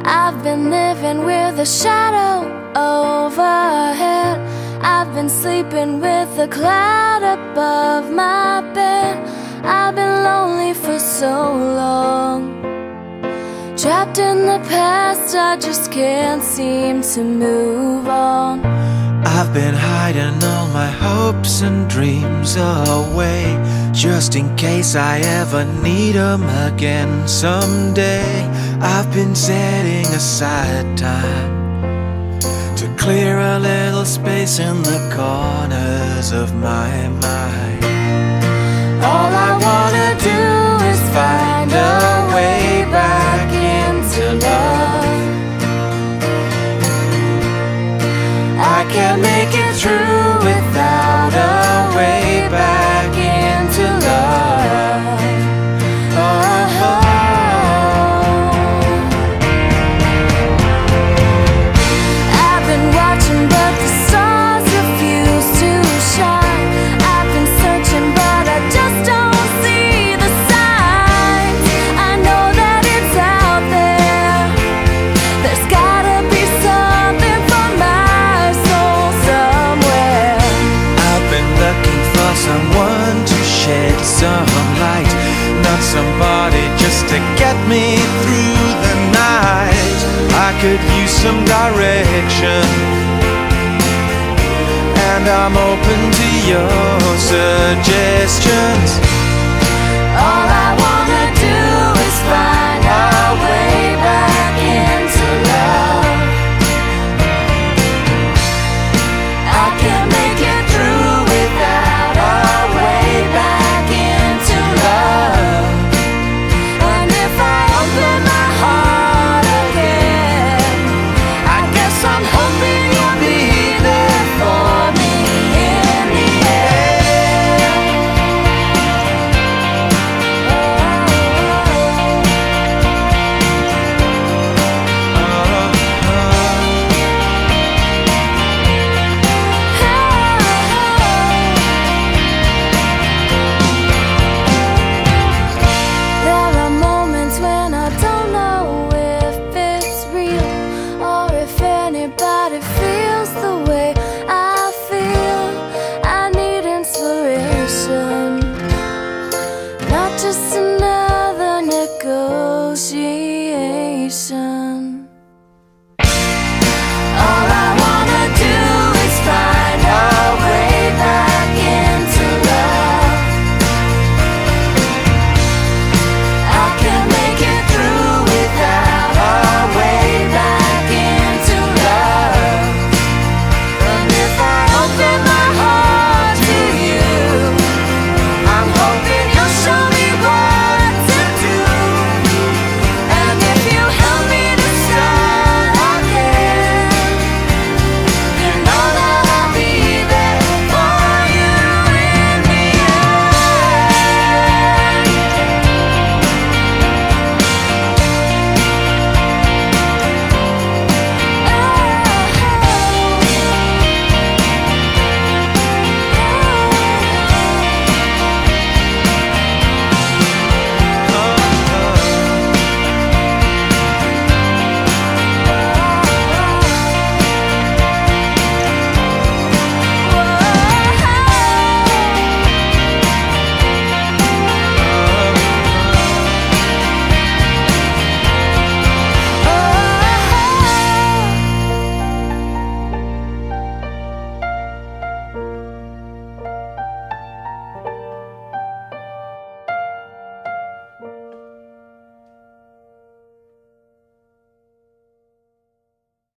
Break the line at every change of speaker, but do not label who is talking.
I've been living with a shadow overhead. I've been sleeping with a cloud above my bed. I've been lonely for so long, trapped in the past, I just can't seem to move on.
I've been hiding all my hopes and dreams away, just in case I ever need them again someday. I've been setting aside time to clear a little space in the corners of my mind. All I wanna do is find a way back into love. I can't make it through without a way back into love. Oh. I've been watching but the stars refuse to shine. I've been searching but I just don't see the signs. I know that it's out there. There's gotta be something for my soul somewhere. I've been looking for someone to shed some light, not somebody just to get me through the night. I could use some direction, and I'm open to your suggestions. All I wanna do is find our way back into love. I can't make it through without our way back into love. And if I open my heart again, I guess I'm hoping you'll be there for me in the end. There are moments when I don't know if it's real, or if anybody feels the way I feel. I need inspiration, not just